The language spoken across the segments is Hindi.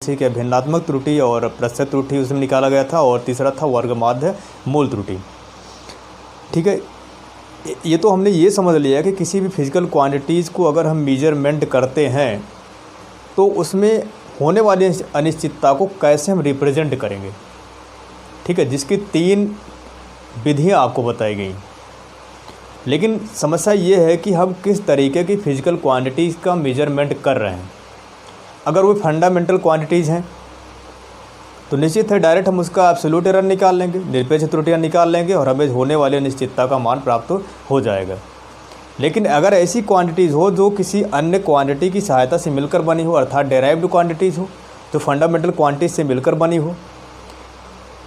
ठीक है, भिन्नात्मक त्रुटि और प्रतिशत त्रुटि उसमें निकाला गया था, और तीसरा था वर्ग माध्य मूल त्रुटि। ठीक है, ये तो हमने ये समझ लिया कि किसी भी फिजिकल क्वांटिटीज़ को अगर हम मेजरमेंट करते हैं तो उसमें होने वाली अनिश्चितता को कैसे हम रिप्रेजेंट करेंगे। ठीक है, जिसकी 3 विधियाँ आपको बताई गई। लेकिन समस्या ये है कि हम किस तरीके की फिजिकल क्वांटिटीज़ का मेजरमेंट कर रहे हैं। अगर वो फंडामेंटल क्वांटिटीज़ हैं तो निश्चित है डायरेक्ट हम उसका एब्सोल्यूट एरर निकाल लेंगे, निरपेक्ष त्रुटियाँ निकाल लेंगे और हमें होने वाली अनिश्चितता का मान प्राप्त हो जाएगा। लेकिन अगर ऐसी क्वांटिटीज़ हो जो किसी अन्य क्वांटिटी की सहायता से मिलकर बनी हो, अर्थात डेराइव्ड क्वांटिटीज़ हो जो फंडामेंटल क्वांटिटीज से मिलकर बनी हो,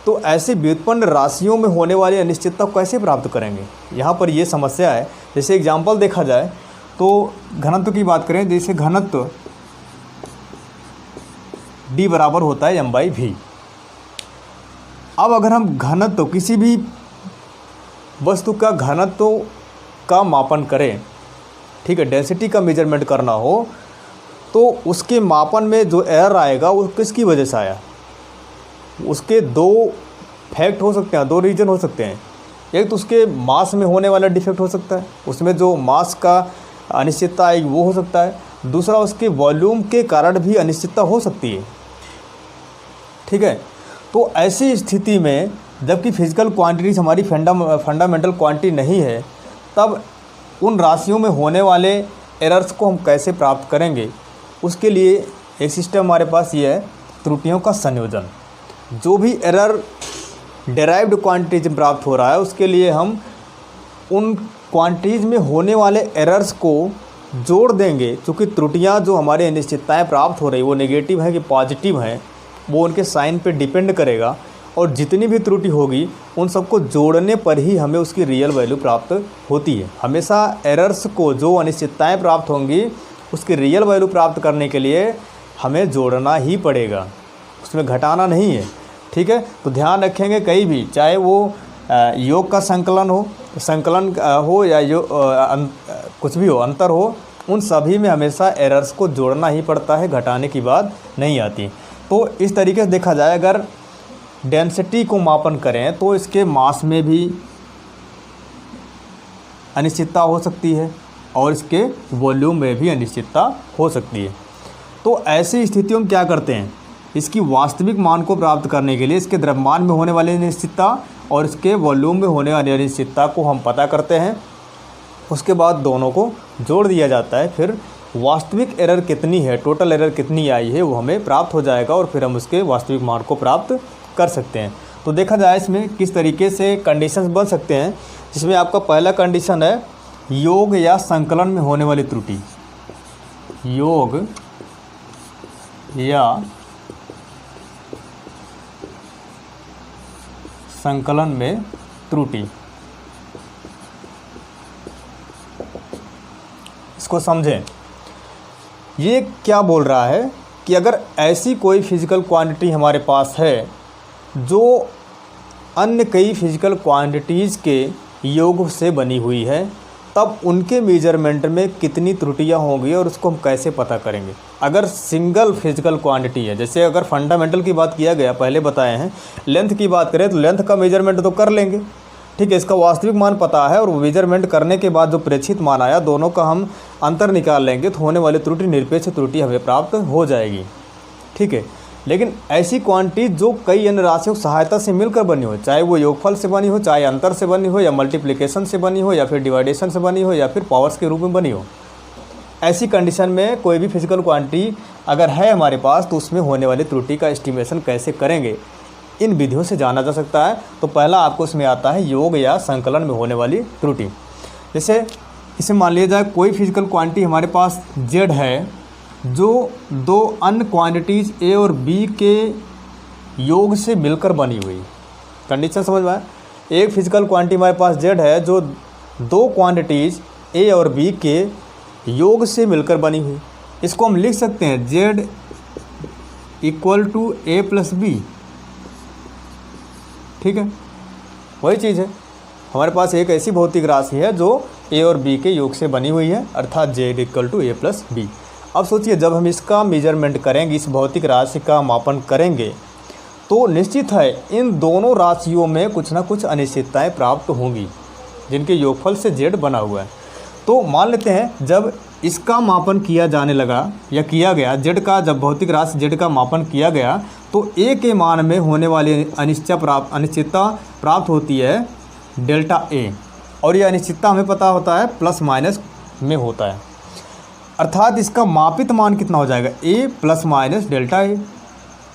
तो ऐसी व्युत्पन्न राशियों में होने वाली अनिश्चितता को कैसे प्राप्त करेंगे। यहाँ पर ये समस्या है। जैसे एग्जाम्पल देखा जाए तो घनत्व की बात करें, जैसे घनत्व D बराबर होता है m/v। अब अगर हम घनत्व किसी भी वस्तु का घनत्व का मापन करें, ठीक है, डेंसिटी का मेजरमेंट करना हो, तो उसके मापन में जो एरर आएगा वो किसकी वजह से आया। उसके 2 फैक्ट हो सकते हैं, 2 रीज़न हो सकते हैं। एक तो उसके मास में होने वाला डिफेक्ट हो सकता है, उसमें जो मास का अनिश्चितता आएगी वो हो सकता है। दूसरा, उसके वॉल्यूम के कारण भी अनिश्चितता हो सकती है। ठीक है, तो ऐसी स्थिति में जबकि फिजिकल क्वांटिटीज़ हमारी फंडामेंटल क्वांटिटी नहीं है, तब उन राशियों में होने वाले एरर्स को हम कैसे प्राप्त करेंगे। उसके लिए एक सिस्टम हमारे पास ये है, त्रुटियों का संयोजन। जो भी एरर डेराइव्ड क्वांटिटीज में प्राप्त हो रहा है उसके लिए हम उन क्वांटिटीज़ में होने वाले एरर्स को जोड़ देंगे। क्योंकि त्रुटियां जो हमारे अनिश्चितताएँ प्राप्त हो रही वो नेगेटिव है कि पॉजिटिव हैं, वो उनके साइन पे डिपेंड करेगा। और जितनी भी त्रुटि होगी उन सबको जोड़ने पर ही हमें उसकी रियल वैल्यू प्राप्त होती है। हमेशा एरर्स को, जो अनिश्चितताएँ प्राप्त होंगी उसकी रियल वैल्यू प्राप्त करने के लिए हमें जोड़ना ही पड़ेगा, उसमें घटाना नहीं है। ठीक है, तो ध्यान रखेंगे कहीं भी, चाहे वो योग का संकलन हो या कुछ भी हो, अंतर हो, उन सभी में हमेशा एरर्स को जोड़ना ही पड़ता है, घटाने की बात नहीं आती। तो इस तरीके से देखा जाए, अगर डेंसिटी को मापन करें तो इसके मास में भी अनिश्चितता हो सकती है और इसके वॉल्यूम में भी अनिश्चितता हो सकती है। तो ऐसी स्थितियों में क्या करते हैं, इसकी वास्तविक मान को प्राप्त करने के लिए इसके द्रव्यमान में होने वाली अनिश्चितता और इसके वॉल्यूम में होने वाली अनिश्चितता को हम पता करते हैं। उसके बाद दोनों को जोड़ दिया जाता है, फिर वास्तविक एरर कितनी है, टोटल एरर कितनी आई है, वो हमें प्राप्त हो जाएगा और फिर हम उसके वास्तविक मान को प्राप्त कर सकते हैं। तो देखा जाए इसमें किस तरीके से कंडीशंस बन सकते हैं, जिसमें आपका पहला कंडीशन है योग या संकलन में होने वाली त्रुटि। योग या संकलन में त्रुटि, इसको समझें। ये क्या बोल रहा है कि अगर ऐसी कोई फिजिकल क्वांटिटी हमारे पास है जो अन्य कई फिजिकल क्वांटिटीज़ के योग से बनी हुई है, तब उनके मेजरमेंट में कितनी त्रुटियां होंगी और उसको हम कैसे पता करेंगे। अगर सिंगल फिजिकल क्वांटिटी है, जैसे अगर फंडामेंटल की बात किया गया, पहले बताए हैं, लेंथ की बात करें तो लेंथ का मेजरमेंट तो कर लेंगे, ठीक है, इसका वास्तविक मान पता है और मेजरमेंट करने के बाद जो प्रेक्षित मान आया दोनों का हम अंतर निकाल लेंगे तो होने वाली त्रुटि निरपेक्ष त्रुटि हमें प्राप्त हो जाएगी। ठीक है, लेकिन ऐसी क्वांटिटी जो कई अन्य राशियों की सहायता से मिलकर बनी हो, चाहे वो योगफल से बनी हो, चाहे अंतर से बनी हो, या मल्टीप्लिकेशन से बनी हो, या फिर डिवाइडेशन से बनी हो, या फिर पावर्स के रूप में बनी हो, ऐसी कंडीशन में कोई भी फिजिकल क्वांटिटी अगर है हमारे पास तो उसमें होने वाली त्रुटि का एस्टिमेशन कैसे करेंगे, इन विधियों से जाना जा सकता है। तो पहला आपको इसमें आता है योग या संकलन में होने वाली त्रुटि। जैसे इसे मान लिया जाए कोई फिजिकल क्वांटिटी हमारे पास z है जो 2 अन्य क्वांटिटीज़ a और b के योग से मिलकर बनी हुई। कंडीशन समझ में आया? एक फिजिकल क्वांटिटी हमारे पास z है जो 2 क्वांटिटीज़ a और b के योग से मिलकर बनी हुई। इसको हम लिख सकते हैं z = a + b। ठीक है, वही चीज़ है, हमारे पास एक ऐसी भौतिक राशि है जो a और b के योग से बनी हुई है, अर्थात z = a + b। अब सोचिए जब हम इसका मेजरमेंट करेंगे, इस भौतिक राशि का मापन करेंगे, तो निश्चित है इन दोनों राशियों में कुछ ना कुछ अनिश्चितताएं प्राप्त होंगी जिनके योगफल से z बना हुआ है। तो मान लेते हैं जब इसका मापन किया जाने लगा या किया गया, z का जब भौतिक राशि z का मापन किया गया तो a के मान में होने वाली अनिश्चितता प्राप्त होती है डेल्टा a, और यह अनिश्चितता हमें पता होता है प्लस माइनस में होता है। अर्थात इसका मापित मान कितना हो जाएगा, a plus minus delta a,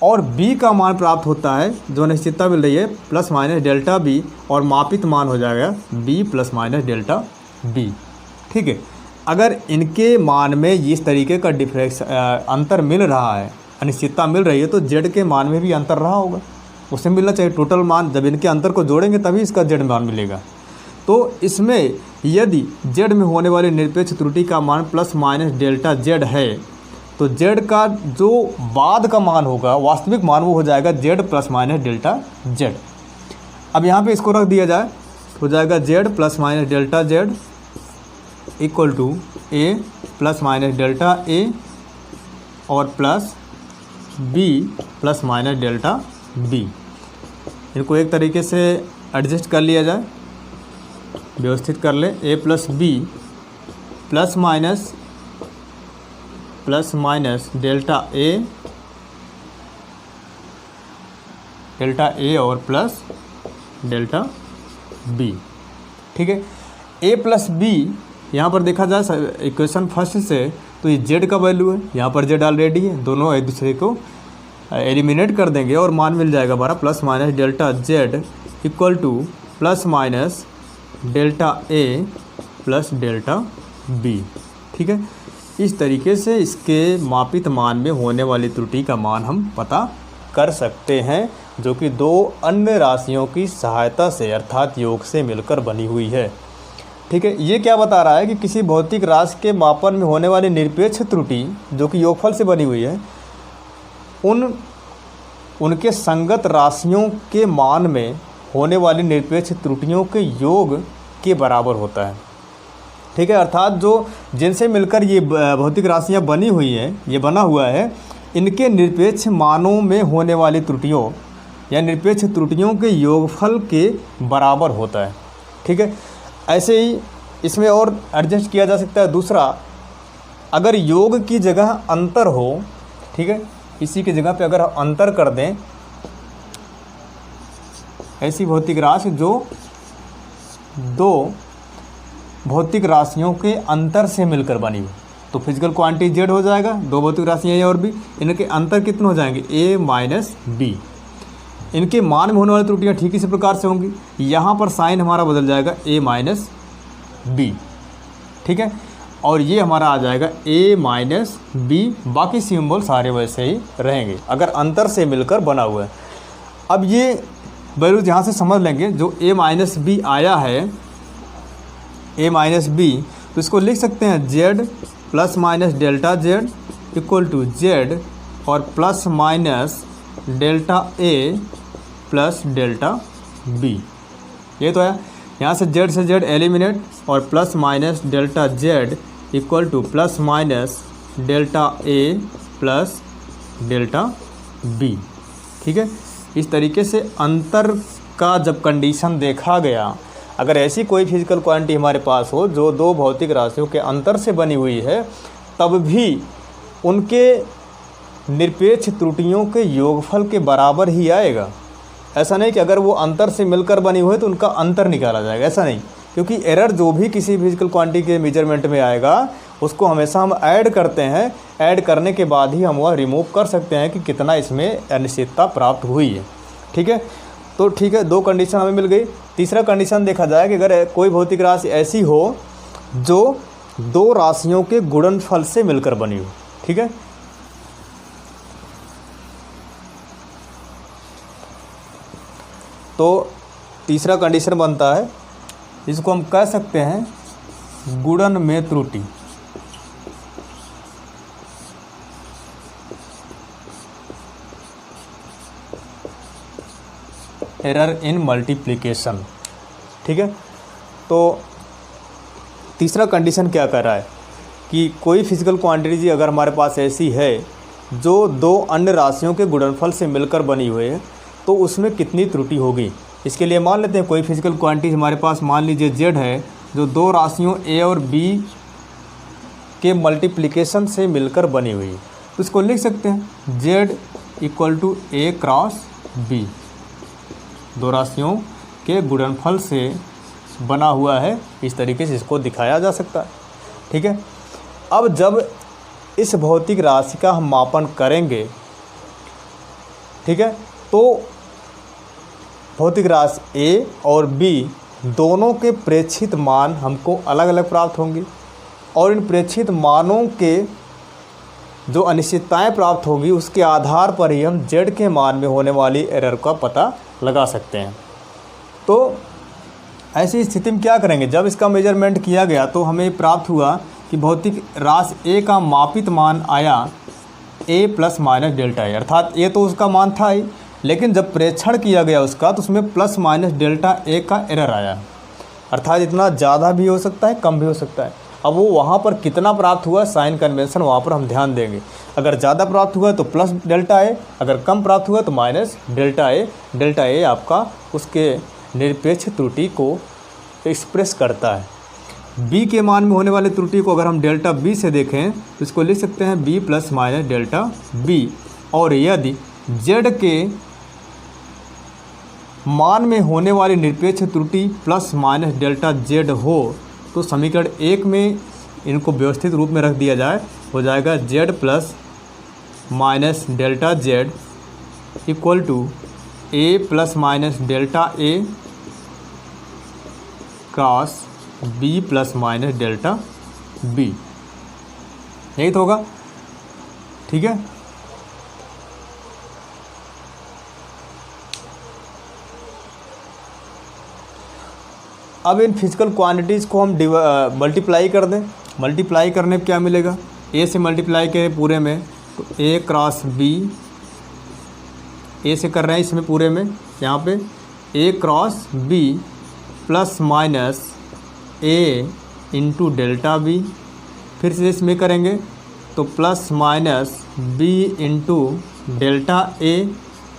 और b का मान प्राप्त होता है जो अनिश्चितता मिल रही है प्लस माइनस डेल्टा b, और मापित मान हो जाएगा b plus minus delta b। ठीक है, अगर इनके मान में इस तरीके का डिफरेंस अंतर मिल रहा है, अनिश्चितता मिल रही है, तो z के मान में भी अंतर रहा होगा, उसे मिलना चाहिए टोटल मान। जब इनके अंतर को जोड़ेंगे तभी इसका z मान मिलेगा। तो इसमें यदि z में होने वाली निरपेक्ष त्रुटि का मान प्लस माइनस डेल्टा z है, तो z का जो बाद का मान होगा, वास्तविक मान, वो हो जाएगा z plus minus delta z। अब यहाँ पे इसको रख दिया जाए, हो जाएगा z plus minus delta z equal to a plus minus delta a और plus b plus minus delta b। इनको एक तरीके से एडजस्ट कर लिया जाए, व्यवस्थित कर ले, a plus b plus minus delta a और प्लस डेल्टा b। ठीक है, a प्लस b यहाँ पर देखा जाए इक्वेशन फर्स्ट से, तो ये z का वैल्यू है, यहाँ पर z ऑलरेडी है, दोनों एक दूसरे को एलिमिनेट कर देंगे और मान मिल जाएगा हमारा plus minus delta z equal to plus minus delta a plus delta b। ठीक है, इस तरीके से इसके मापित मान में होने वाली त्रुटि का मान हम पता कर सकते हैं, जो कि दो अन्य राशियों की सहायता से अर्थात योग से मिलकर बनी हुई है। ठीक है, ये क्या बता रहा है कि किसी भौतिक राशि के मापन में होने वाली निरपेक्ष त्रुटि जो कि योगफल से बनी हुई है, उनके संगत राशियों के मान में होने वाली निरपेक्ष त्रुटियों के योग के बराबर होता है। ठीक है, अर्थात जो जिनसे मिलकर ये भौतिक राशियाँ बनी हुई हैं, ये बना हुआ है, इनके निरपेक्ष मानों में होने वाली त्रुटियों या निरपेक्ष त्रुटियों के योगफल के बराबर होता है। ठीक है, ऐसे ही इसमें और एडजस्ट किया जा सकता है। दूसरा, अगर योग की जगह अंतर हो, ठीक है, इसी की जगह पे अगर अंतर कर दें, ऐसी भौतिक राशि जो दो भौतिक राशियों के अंतर से मिलकर बनी हो, तो फिजिकल क्वांटिटी z हो जाएगा, दो भौतिक राशियाँ हैं और भी, इनके अंतर कितने हो जाएंगे a माइनस b। इनके मान में होने वाली त्रुटियाँ ठीक इसी प्रकार से होंगी, यहाँ पर साइन हमारा बदल जाएगा a माइनस b। ठीक है, और ये हमारा आ जाएगा a माइनस b, बाकी सिंबल सारे वैसे ही रहेंगे अगर अंतर से मिलकर बना हुआ है। अब ये वैल्यू यहाँ से समझ लेंगे, जो a माइनस b आया है, a माइनस b, तो इसको लिख सकते हैं z plus minus delta z equal to z और plus minus delta a plus delta b। ये तो है, यहाँ से z एलिमिनेट और plus minus delta z equal to plus minus delta a plus delta b। ठीक है, इस तरीके से अंतर का जब कंडीशन देखा गया, अगर ऐसी कोई फिजिकल क्वांटिटी हमारे पास हो जो दो भौतिक राशियों के अंतर से बनी हुई है, तब भी उनके निरपेक्ष त्रुटियों के योगफल के बराबर ही आएगा। ऐसा नहीं कि अगर वो अंतर से मिलकर बनी हुई है तो उनका अंतर निकाला जाएगा, ऐसा नहीं, क्योंकि एरर जो भी किसी फिजिकल क्वांटिटी के मेजरमेंट में आएगा उसको हमेशा हम ऐड करते हैं, ऐड करने के बाद ही हम वह रिमूव कर सकते हैं कि कितना इसमें अनिश्चितता प्राप्त हुई है। ठीक है, तो ठीक है, दो कंडीशन हमें मिल गई। तीसरा कंडीशन देखा जाए कि अगर कोई भौतिक राशि ऐसी हो जो दो राशियों के गुणनफल से मिलकर बनी हो। ठीक है, तो तीसरा कंडीशन बनता है, इसको हम कह सकते हैं गुणन में त्रुटि। Error in multiplication. ठीक है, तो तीसरा कंडीशन क्या कर रहा है कि कोई फिजिकल क्वांटिटी अगर हमारे पास ऐसी है जो दो अन्य राशियों के गुणनफल से मिलकर बनी हुई है तो उसमें कितनी त्रुटि होगी। इसके लिए मान लेते हैं कोई फिजिकल क्वांटिटी हमारे पास मान लीजिए z है जो दो राशियों a और b के मल्टीप्लिकेशन से मिलकर बनी हुई है, तो इसको लिख सकते हैं z equal to a cross b, दो राशियों के गुणनफल से बना हुआ है। इस तरीके से इसको दिखाया जा सकता है। ठीक है, अब जब इस भौतिक राशि का हम मापन करेंगे, ठीक है, तो भौतिक राशि A और B दोनों के प्रेक्षित मान हमको अलग अलग प्राप्त होंगे और इन प्रेक्षित मानों के जो अनिश्चितताएं प्राप्त होगी उसके आधार पर ही हम Z के मान में होने वाली एरर का पता लगा सकते हैं। तो ऐसी स्थिति में क्या करेंगे, जब इसका मेजरमेंट किया गया तो हमें प्राप्त हुआ कि भौतिक राशि A का मापित मान आया A plus minus delta A, अर्थात A तो उसका मान था ही, लेकिन जब प्रेक्षण किया गया उसका तो उसमें प्लस माइनस डेल्टा A का एरर आया, अर्थात इतना ज़्यादा भी हो सकता है कम भी हो सकता है। अब वो वहाँ पर कितना प्राप्त हुआ साइन कन्वेंशन वहाँ पर हम ध्यान देंगे। अगर ज़्यादा प्राप्त हुआ तो प्लस डेल्टा A, अगर कम प्राप्त हुआ तो minus delta A। Delta A आपका उसके निरपेक्ष त्रुटि को एक्सप्रेस करता है। b के मान में होने वाली त्रुटि को अगर हम डेल्टा b से देखें तो इसको लिख सकते हैं b plus minus delta b, और यदि z के मान में होने वाली निरपेक्ष त्रुटि प्लस माइनस डेल्टा z हो तो समीकरण 1 में इनको व्यवस्थित रूप में रख दिया जाए, हो जाएगा z plus minus delta z equal to a plus minus delta a cross b plus minus delta b, यही तो होगा। ठीक है, अब इन फिजिकल क्वांटिटीज़ को हम मल्टीप्लाई कर दें। मल्टीप्लाई करने पर क्या मिलेगा, a से मल्टीप्लाई करें पूरे में तो a क्रॉस b, a से कर रहे हैं इसमें पूरे में, यहाँ पे a cross b plus minus a into delta b, फिर से इसमें करेंगे तो plus minus b into delta a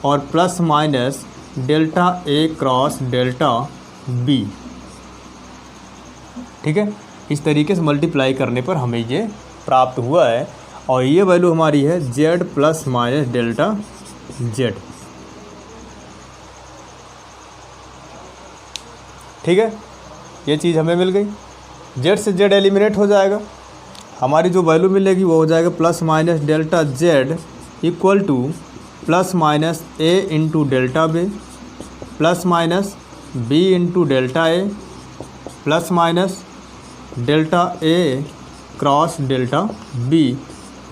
और plus minus delta a cross delta b। ठीक है, इस तरीके से मल्टीप्लाई करने पर हमें ये प्राप्त हुआ है और ये वैल्यू हमारी है z plus minus delta z। ठीक है, ये चीज़ हमें मिल गई। z से z एलिमिनेट हो जाएगा, हमारी जो वैल्यू मिलेगी वो हो जाएगा plus minus delta z equal to plus minus a into delta b plus minus b into delta a plus minus delta a cross delta b।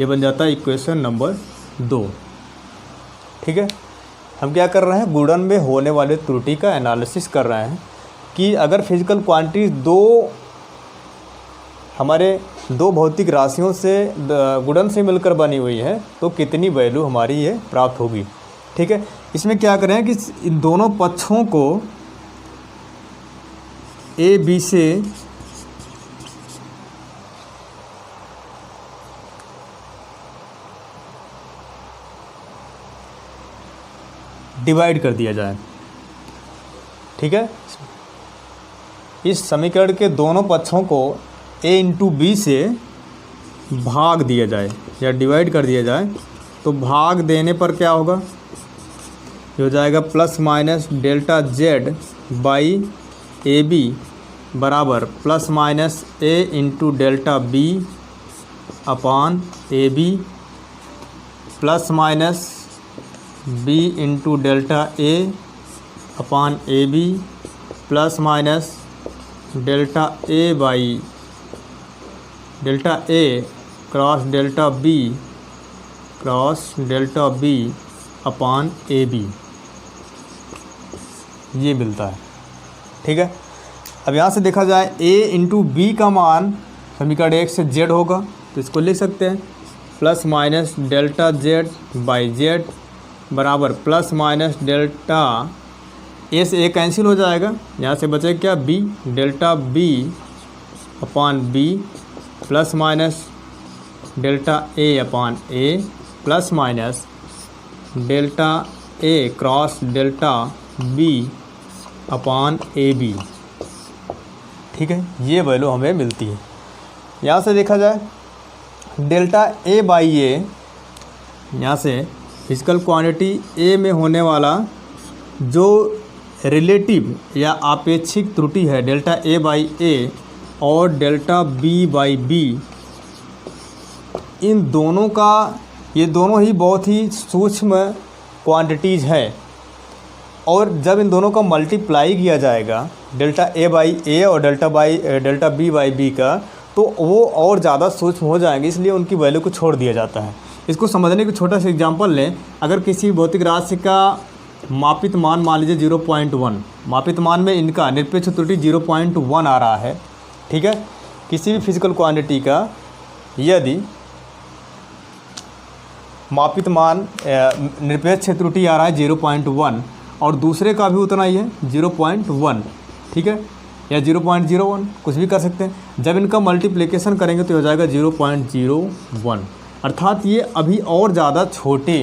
ये बन जाता है इक्वेशन नंबर 2। ठीक है, हम क्या कर रहे हैं, गुणन में होने वाले त्रुटि का एनालिसिस कर रहे हैं कि अगर फिजिकल क्वांटिटी हमारे दो भौतिक राशियों से गुणन से मिलकर बनी हुई है तो कितनी वैल्यू हमारी ये प्राप्त होगी। ठीक है, इसमें क्या करें कि इन दोनों पक्षों को a b से डिवाइड कर दिया जाए। ठीक है, इस समीकरण के दोनों पक्षों को a इंटू बी से भाग दिया जाए या डिवाइड कर दिया जाए, तो भाग देने पर क्या होगा, ये हो जाएगा plus minus delta z by A B बराबर plus minus a into delta b upon A B plus minus b into delta a upon A B plus minus delta a by delta a cross delta b cross delta b upon A B, ये मिलता है। ठीक है, अब यहाँ से देखा जाए a इंटू बी का मान समीकरण 1 से z होगा तो इसको लिख सकते हैं plus minus delta z by z बराबर प्लस माइनस डेल्टा a से a कैंसिल हो जाएगा, यहाँ से बचेगा क्या b, delta b upon b plus minus delta A upon A plus minus delta a cross delta b upon a b. ठीक है, ये वैल्यू हमें मिलती है। यहाँ से देखा जाए डेल्टा ए बाई ए, यहाँ से फिजिकल क्वांटिटी ए में होने वाला जो रिलेटिव या आपेक्षिक त्रुटि है डेल्टा ए बाई ए और डेल्टा बी बाई बी, इन दोनों का, ये दोनों ही बहुत ही सूक्ष्म क्वांटिटीज़ है और जब इन दोनों का मल्टीप्लाई किया जाएगा डेल्टा ए बाई ए और डेल्टा बी बाई बी का, तो वो और ज़्यादा सूक्ष्म हो जाएंगे, इसलिए उनकी वैल्यू को छोड़ दिया जाता है। इसको समझने की छोटा सा एग्जांपल लें। अगर किसी भौतिक राशि का मापित मान मान लीजिए 0.1, मापित मान में इनका निरपेक्ष त्रुटि 0.1 आ रहा है। ठीक है, किसी भी फिजिकल क्वांटिटी का यदि मापित मान निरपेक्ष त्रुटि आ रहा है 0.1 और दूसरे का भी उतना ही है 0.1, ठीक है, या 0.01, कुछ भी कर सकते हैं। जब इनका मल्टीप्लिकेशन करेंगे तो हो जाएगा 0.01, अर्थात ये अभी और ज़्यादा छोटे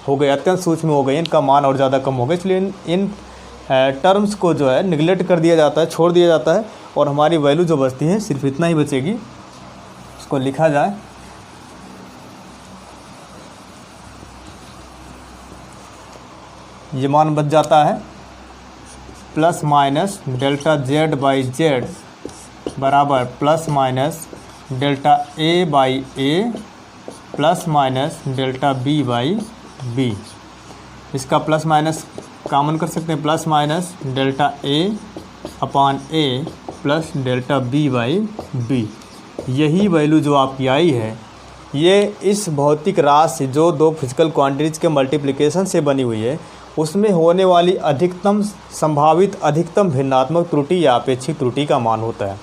हो गए, अत्यंत सूक्ष्म हो गए, इनका मान और ज़्यादा कम हो गया। इसलिए इन टर्म्स को जो है निगलेक्ट कर दिया जाता है, छोड़ दिया जाता है और हमारी वैल्यू जो बचती है सिर्फ इतना ही बचेगी। इसको लिखा जाए ये मान बच जाता है plus minus delta Z by Z बराबर plus minus delta A by A plus minus delta B by B. इसका प्लस माइनस कॉमन कर सकते हैं, plus minus delta A upon A plus delta B by B. यही वैल्यू जो आपकी आई है ये इस भौतिक राशि जो दो फिजिकल क्वांटिटीज़ के मल्टीप्लिकेशन से बनी हुई है उसमें होने वाली अधिकतम संभावित अधिकतम भिन्नात्मक त्रुटि या अपेक्षित त्रुटि का मान होता है।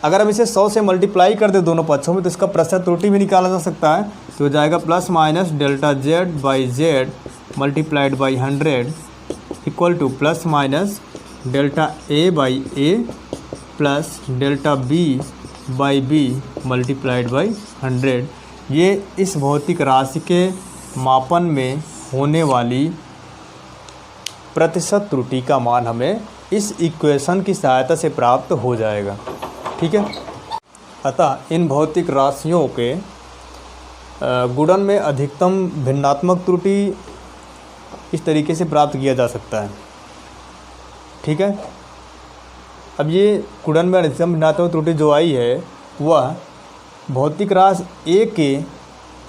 अगर हम इसे 100 से मल्टीप्लाई कर दें दोनों पक्षों में तो इसका प्रतिशत त्रुटि भी निकाला जा सकता है। तो हो जाएगा plus minus delta Z by z multiplied by 100 equal to plus minus delta A by A plus delta B by b multiplied by 100। ये इस भौतिक राशि के मापन में होने वाली प्रतिशत त्रुटि का मान हमें इस इक्वेशन की सहायता से प्राप्त हो जाएगा। ठीक है, अतः इन भौतिक राशियों के गुणन में अधिकतम भिन्नात्मक त्रुटि इस तरीके से प्राप्त किया जा सकता है। ठीक है, अब ये गुणन में अधिकतम भिन्नात्मक त्रुटि जो आई है वह भौतिक राशि ए के,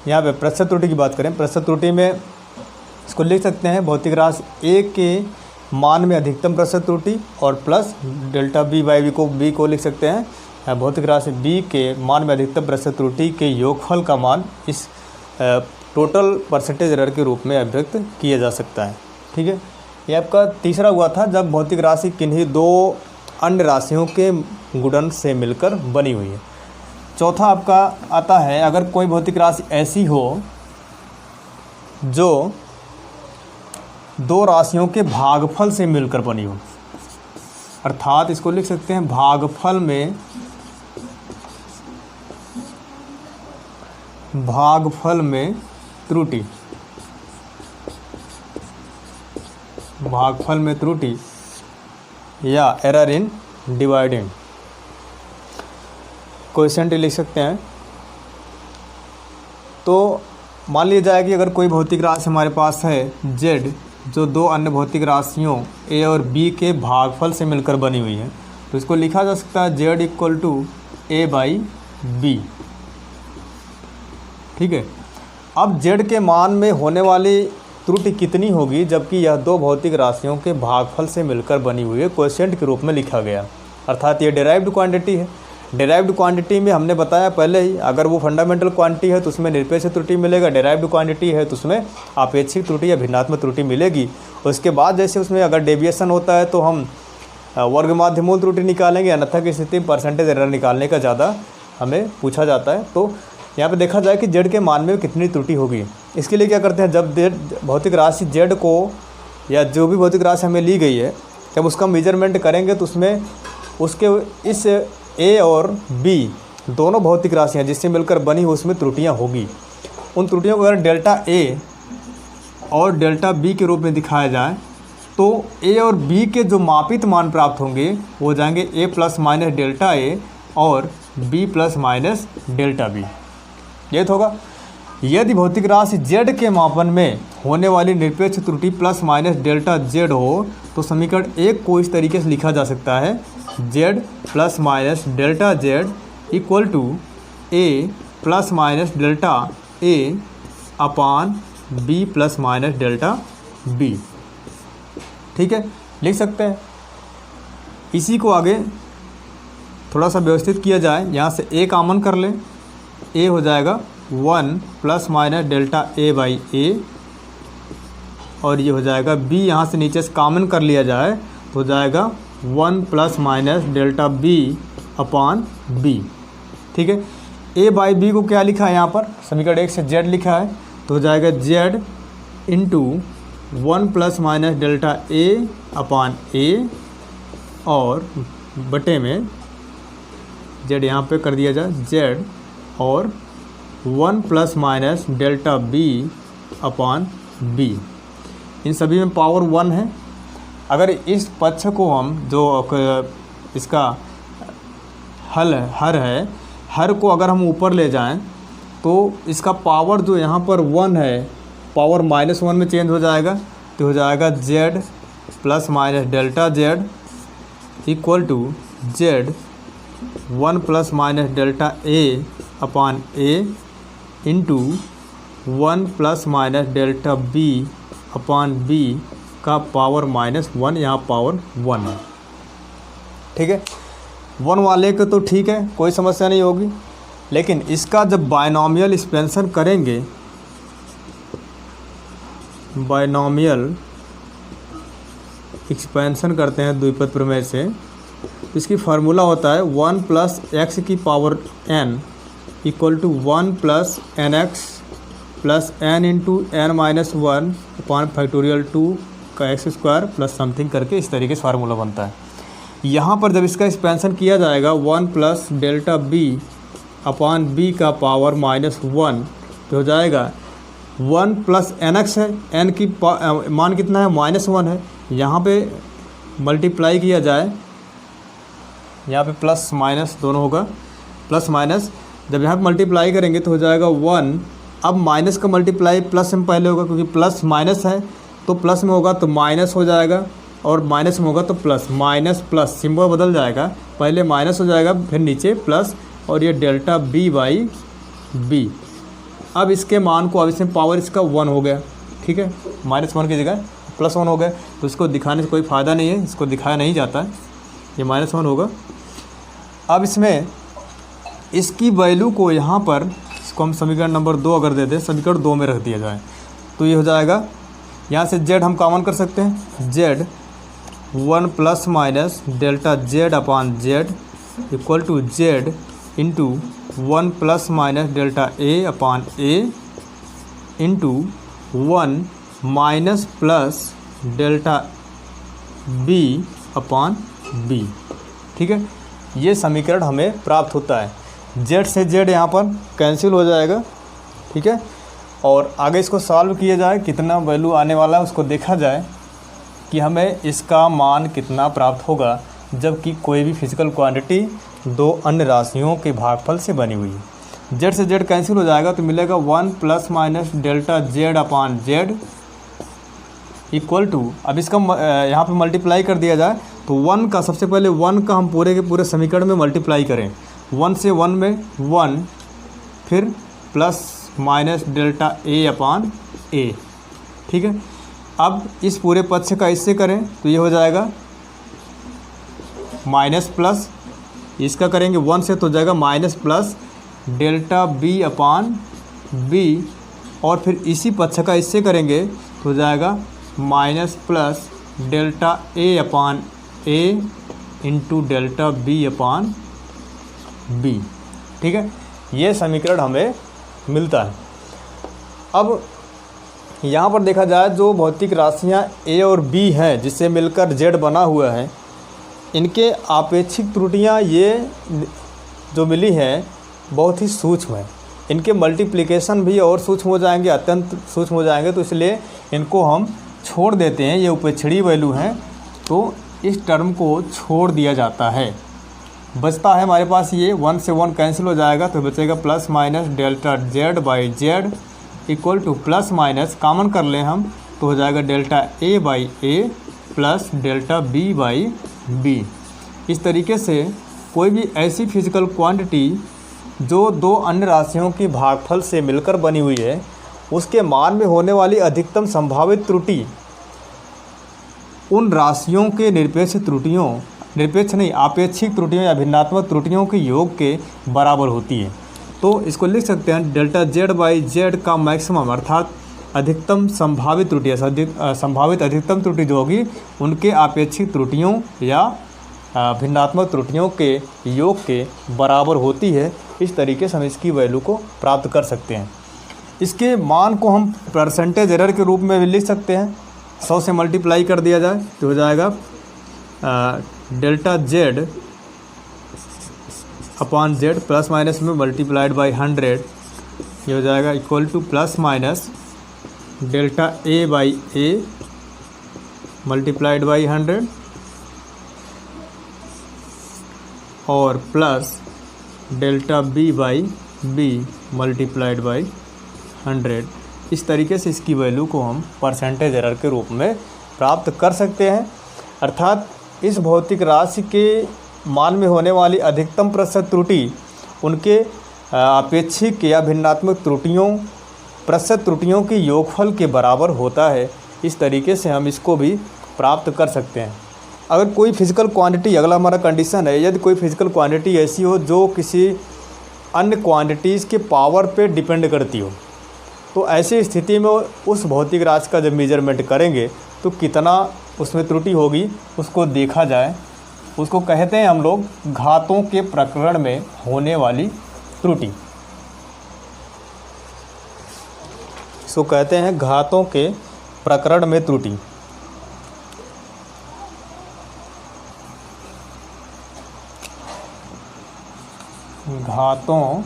यहाँ पे प्रतिशत त्रुटि की बात करें, प्रतिशत त्रुटि में इसको लिख सकते हैं भौतिक राशि ए के मान में अधिकतम प्रतिशत त्रुटि और plus delta B by b को लिख सकते हैं भौतिक राशि बी के मान में अधिकतम प्रतिशत त्रुटि के योगफल का मान इस टोटल परसेंटेज एरर के रूप में अभिव्यक्त किया जा सकता है। ठीक है, ये आपका तीसरा हुआ था जब भौतिक राशि किन्हीं दो अन्य राशियों के गुणन से मिलकर बनी हुई है। चौथा आपका आता है अगर कोई भौतिक राशि ऐसी हो जो दो राशियों के भागफल से मिलकर बनी हो, अर्थात इसको लिख सकते हैं भागफल में त्रुटि, भागफल में त्रुटि या एरर इन डिवाइडिंग कोएफिशिएंट लिख सकते हैं। तो मान लिया जाए कि अगर कोई भौतिक राशि हमारे पास है z जो दो अन्य भौतिक राशियों a और b के भागफल से मिलकर बनी हुई है, तो इसको लिखा जा सकता है z equal to a by b. ठीक है, अब z के मान में होने वाली त्रुटि कितनी होगी जबकि यह दो भौतिक राशियों के भागफल से मिलकर बनी हुई है, कोएफिशिएंट के रूप में लिखा गया, अर्थात ये डेराइव्ड क्वांटिटी है। डेराइव्ड क्वांटिटी में हमने बताया पहले ही, अगर वो फंडामेंटल क्वांटिटी है तो उसमें निरपेक्ष त्रुटि मिलेगा, डेराइव्ड क्वांटिटी है तो उसमें आपेक्षिक त्रुटि या भिन्नात्मक त्रुटि मिलेगी। उसके बाद जैसे उसमें अगर डेविएशन होता है तो हम वर्ग माध्य मूल त्रुटि निकालेंगे, अन्यथा की स्थिति में परसेंटेज एरर निकालने का ज़्यादा हमें पूछा जाता है। तो यहाँ पे देखा जाए कि जेड के मान में कितनी त्रुटि होगी। इसके लिए क्या करते हैं, जब भौतिक राशि जेड को या जो भी भौतिक राशि हमें ली गई है जब उसका मेजरमेंट करेंगे तो उसमें उसके इस ए और बी दोनों भौतिक राशियाँ जिससे मिलकर बनी हो उसमें त्रुटियाँ होगी। उन त्रुटियों को अगर डेल्टा ए और डेल्टा बी के रूप में दिखाया जाए तो ए और बी के जो मापित मान प्राप्त होंगे वो हो जाएंगे a plus minus delta a और b plus minus delta b. ये तो होगा। यदि भौतिक राशि z के मापन में होने वाली निरपेक्ष त्रुटि प्लस माइनस डेल्टा z हो तो समीकरण 1 को इस तरीके से लिखा जा सकता है z plus minus delta z equal to a plus minus delta a upon b plus minus delta b। ठीक है, लिख सकते हैं। इसी को आगे थोड़ा सा व्यवस्थित किया जाए, यहाँ से a कॉमन कर लें, a हो जाएगा 1 plus minus delta a by a और ये हो जाएगा b, यहाँ से नीचे से कॉमन कर लिया जाए तो हो जाएगा 1 plus minus delta b upon b। ठीक है, a बाई b को क्या लिखा है यहाँ पर, समीकरण 1 से z लिखा है तो हो जाएगा z into 1 plus minus delta a upon a और बटे में z यहाँ पे कर दिया जाए z और 1 plus minus delta b upon b। इन सभी में पावर 1 है। अगर इस पक्ष को हम जो इसका हर को अगर हम ऊपर ले जाएं तो इसका पावर जो यहाँ पर 1 है पावर -1 में चेंज हो जाएगा तो हो जाएगा z plus minus delta z equal to z 1 plus minus delta a upon a into 1 plus minus delta b upon b का पावर -1, यहाँ पावर 1 है। ठीक है, 1 वाले के तो ठीक है, कोई समस्या नहीं होगी, लेकिन इसका जब बायनॉमियल एक्सपेंशन करेंगे, बायनॉमियल एक्सपेंशन करते हैं द्विपद प्रमेय से, इसकी फार्मूला होता है 1 प्लस एक्स की power n equal to 1 plus n x plus n into n minus 1 upon factorial 2 का एक्स स्क्वायर प्लस समथिंग करके इस तरीके से फार्मूला बनता है। यहाँ पर जब इसका एक्सपेंशन किया जाएगा 1 प्लस डेल्टा बी अपान बी का पावर -1 तो हो जाएगा 1 प्लस एन एक्स है, एन की मान कितना है -1 है, यहाँ पे मल्टीप्लाई किया जाए, यहाँ पे प्लस माइनस दोनों होगा, प्लस माइनस जब यहाँ पे मल्टीप्लाई करेंगे तो हो जाएगा 1। अब माइनस का मल्टीप्लाई प्लस में पहले होगा क्योंकि प्लस माइनस है तो प्लस में होगा तो माइनस हो जाएगा और माइनस में होगा तो प्लस, माइनस प्लस सिंबल बदल जाएगा, पहले माइनस हो जाएगा फिर नीचे प्लस और ये डेल्टा b बाई b। अब इसके मान को अब इसमें पावर इसका 1 हो गया। ठीक है, -1 की जगह +1 हो गया तो इसको दिखाने से कोई फ़ायदा नहीं है, इसको दिखाया नहीं जाता है, ये -1 होगा। अब इसमें इसकी वैल्यू को यहाँ पर इसको हम समीकरण नंबर 2 अगर दे दें, समीकरण 2 में रख दिया जाए तो ये हो जाएगा, यहाँ से z हम कॉमन कर सकते हैं, z 1 plus minus delta z upon z equal to z into 1 plus minus delta a upon a into 1 minus plus delta b upon b। ठीक है, ये समीकरण हमें प्राप्त होता है। z से z यहाँ पर कैंसिल हो जाएगा। ठीक है, और आगे इसको सॉल्व किया जाए, कितना वैल्यू आने वाला है उसको देखा जाए कि हमें इसका मान कितना प्राप्त होगा, जबकि कोई भी फिजिकल क्वांटिटी दो अन्य राशियों के भागफल से बनी हुई है। z से z कैंसिल हो जाएगा तो मिलेगा 1 plus minus delta z upon z equal to, अब इसका यहाँ पे मल्टीप्लाई कर दिया जाए तो 1 का सबसे पहले 1 का हम पूरे के पूरे समीकरण में मल्टीप्लाई करें, 1 से 1 में 1 फिर plus minus delta a upon a। ठीक है, अब इस पूरे पक्ष का इससे करें तो ये हो जाएगा माइनस प्लस, इसका करेंगे 1 से तो हो जाएगा minus plus delta b upon b, और फिर इसी पक्ष का इससे करेंगे तो हो जाएगा minus plus delta a upon a into delta b upon b। ठीक है, ये समीकरण हमें मिलता है। अब यहाँ पर देखा जाए जो भौतिक राशियाँ a और b हैं जिससे मिलकर z बना हुआ है, इनके आपेक्षिक त्रुटियाँ ये जो मिली हैं बहुत ही सूक्ष्म है, इनके मल्टीप्लिकेशन भी और सूक्ष्म हो जाएंगे, अत्यंत सूक्ष्म हो जाएंगे, तो इसलिए इनको हम छोड़ देते हैं। ये उपेक्षणीय वैल्यू हैं तो इस टर्म को छोड़ दिया जाता है। बचता है हमारे पास ये 1 से 1 कैंसिल हो जाएगा, तो बचेगा plus minus delta Z by z equal to plus minus common कर लें हम तो हो जाएगा delta A by A plus delta B by b. इस तरीके से कोई भी ऐसी फिजिकल क्वांटिटी जो दो अन्य राशियों की भागफल से मिलकर बनी हुई है, उसके मान में होने वाली अधिकतम संभावित त्रुटि उन राशियों के आपेक्षिक त्रुटियों या भिन्नात्मक त्रुटियों के योग के बराबर होती है। तो इसको लिख सकते हैं डेल्टा जेड बाई जेड का मैक्सिमम अर्थात अधिकतम संभावित त्रुटि, संभावित अधिकतम त्रुटि जो होगी उनके आपेक्षिक त्रुटियों या भिन्नात्मक त्रुटियों के योग के बराबर होती है। इस तरीके से हम इसकी वैल्यू को प्राप्त कर सकते हैं। इसके मान को हम परसेंटेज एरर के रूप में भी लिख सकते हैं। 100 से मल्टीप्लाई कर दिया जाए तो हो जाएगा delta z upon z plus minus में मल्टीप्लाइड बाई 100, ये हो जाएगा equal to plus minus delta A by a multiplied by 100 और plus delta B by b multiplied by 100। इस तरीके से इसकी वैल्यू को हम परसेंटेज एरर के रूप में प्राप्त कर सकते हैं। अर्थात इस भौतिक राशि के मान में होने वाली अधिकतम प्रतिशत त्रुटि उनके आपेक्षिक या भिन्नात्मक प्रतिशत त्रुटियों के योगफल के बराबर होता है। इस तरीके से हम इसको भी प्राप्त कर सकते हैं। अगर कोई फिजिकल क्वांटिटी, अगला हमारा कंडीशन है, यदि कोई फिजिकल क्वांटिटी ऐसी हो जो किसी अन्य क्वांटिटीज़ के पावर पे डिपेंड करती हो, तो ऐसी स्थिति में उस भौतिक राशि का जब मेजरमेंट करेंगे तो कितना उसमें त्रुटि होगी उसको देखा जाए। उसको कहते हैं हम लोग घातों के प्रकरण में होने वाली त्रुटि। इसको कहते हैं घातों के प्रकरण में त्रुटि। घातों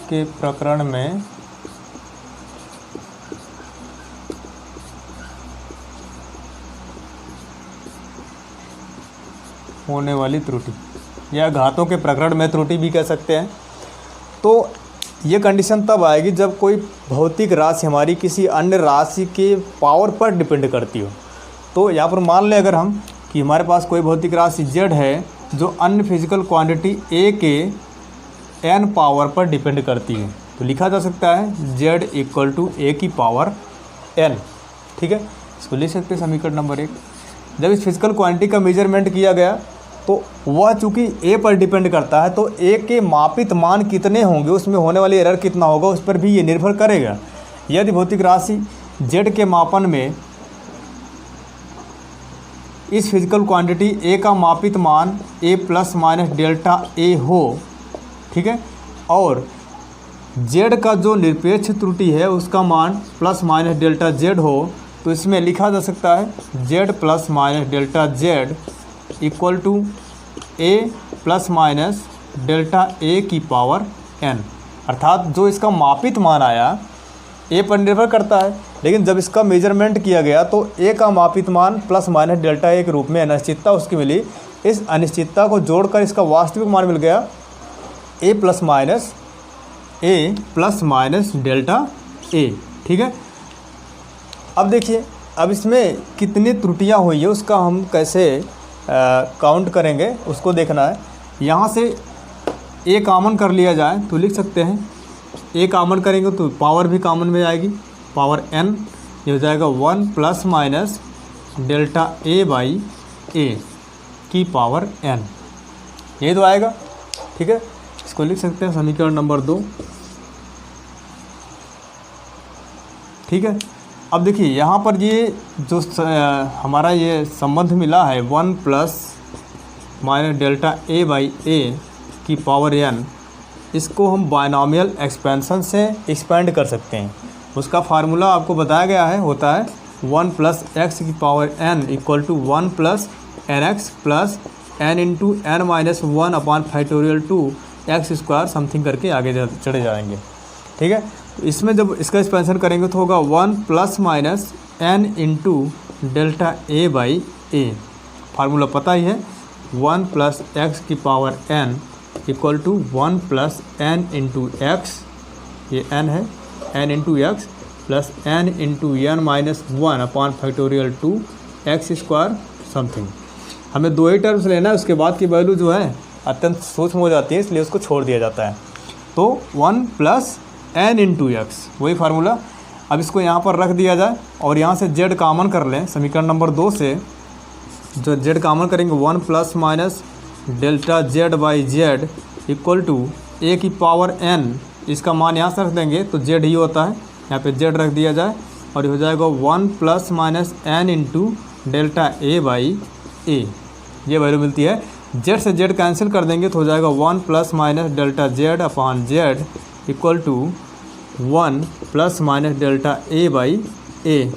के प्रकरण में होने वाली त्रुटि या घातों के प्रकरण में त्रुटि भी कह सकते हैं। तो ये कंडीशन तब आएगी जब कोई भौतिक राशि हमारी किसी अन्य राशि के पावर पर डिपेंड करती हो। तो यहाँ पर मान लें अगर हम कि हमारे पास कोई भौतिक राशि z है जो अन्य फिजिकल क्वांटिटी a के n पावर पर डिपेंड करती है, तो लिखा जा सकता है z इक्वल टू a की पावर n। ठीक है, इसको लिख सकते हैं समीकरण नंबर 1। जब इस फिजिकल क्वांटिटी का मेजरमेंट किया गया तो वह चूँकि a पर डिपेंड करता है, तो a के मापित मान कितने होंगे, उसमें होने वाली एरर कितना होगा, उस पर भी ये निर्भर करेगा। यदि भौतिक राशि z के मापन में इस फिजिकल क्वांटिटी a का मापित मान a plus minus delta a हो, ठीक है, और z का जो निरपेक्ष त्रुटि है उसका मान प्लस माइनस डेल्टा z हो, तो इसमें लिखा जा सकता है z plus minus delta z equal to a plus minus delta a की पावर n। अर्थात जो इसका मापित मान आया a पर निर्भर करता है, लेकिन जब इसका मेजरमेंट किया गया तो a का मापित मान प्लस माइनस डेल्टा a के रूप में अनिश्चितता उसकी मिली। इस अनिश्चितता को जोड़कर इसका वास्तविक मान मिल गया a plus minus delta a। ठीक है, अब देखिए अब इसमें कितनी त्रुटियां हुई है उसका हम कैसे काउंट करेंगे उसको देखना है। यहाँ से a कॉमन कर लिया जाए तो लिख सकते हैं a कॉमन करेंगे तो पावर भी कॉमन में आएगी, पावर n, ये हो जाएगा 1 plus minus delta a by a की पावर n, ये तो आएगा। ठीक है, इसको लिख सकते हैं समीकरण नंबर 2। ठीक है, अब देखिए यहाँ पर ये जो हमारा ये संबंध मिला है 1 plus minus delta a by a की पावर n, इसको हम बायनॉमियल एक्सपेंशन से एक्सपेंड कर सकते हैं। उसका फार्मूला आपको बताया गया है, होता है 1 प्लस एक्स की power n equal to 1 plus n x plus n into n minus 1 upon factorial 2 x square something करके आगे चढ़े जाएंगे। ठीक है, तो इसमें जब इसका एक्सपेंशन करेंगे तो होगा 1 plus minus N into delta A by a. Formula पता ही है, 1 प्लस एक्स की power n equal to 1 plus n into x, ये n है, n into x plus n into n minus 1 upon factorial 2 x square something. हमें दो ही टर्म्स लेना है, उसके बाद की वैल्यू जो है अत्यंत सूक्ष्म हो जाती है, इसलिए उसको छोड़ दिया जाता है। तो 1 प्लस एन इंटू एक्स, वही फार्मूला। अब इसको यहाँ पर रख दिया जाए और यहाँ से z कॉमन कर लें। समीकरण नंबर 2 से जो z कॉमन करेंगे 1 plus minus delta z by z equal to a की पावर n, इसका मान यहाँ से रख देंगे तो z ही होता है, यहाँ पे z रख दिया जाए और ये हो जाएगा 1 plus minus N into delta A by A, ये वैल्यू मिलती है। z से z कैंसिल कर देंगे तो हो जाएगा 1 plus minus delta z upon Z equal to 1 plus minus delta A by A.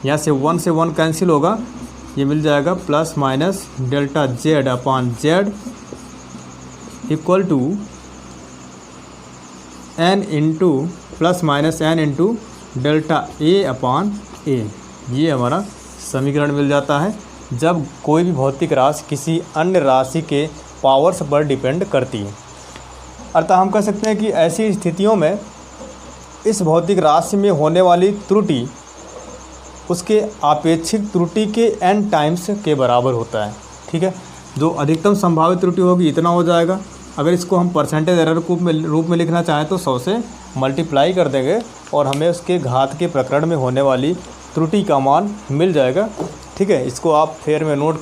यहाँ से 1 से 1 कैंसिल होगा, ये मिल जाएगा plus minus delta z upon Z equal to n into plus minus n into delta A upon A. ये हमारा समीकरण मिल जाता है जब कोई भी भौतिक राशि किसी अन्य राशि के पावर्स पर डिपेंड करती है। अर्थात हम कह सकते हैं कि ऐसी स्थितियों में इस भौतिक राशि में होने वाली त्रुटि उसके आपेक्षिक त्रुटि के n टाइम्स के बराबर होता है। ठीक है, जो अधिकतम संभावित त्रुटि होगी इतना हो जाएगा। अगर इसको हम परसेंटेज एरर रूप में लिखना चाहें तो 100 से मल्टीप्लाई कर देंगे और हमें उसके घात के प्रकरण में होने वाली त्रुटि का मान मिल जाएगा। ठीक है, इसको आप फेयर में नोट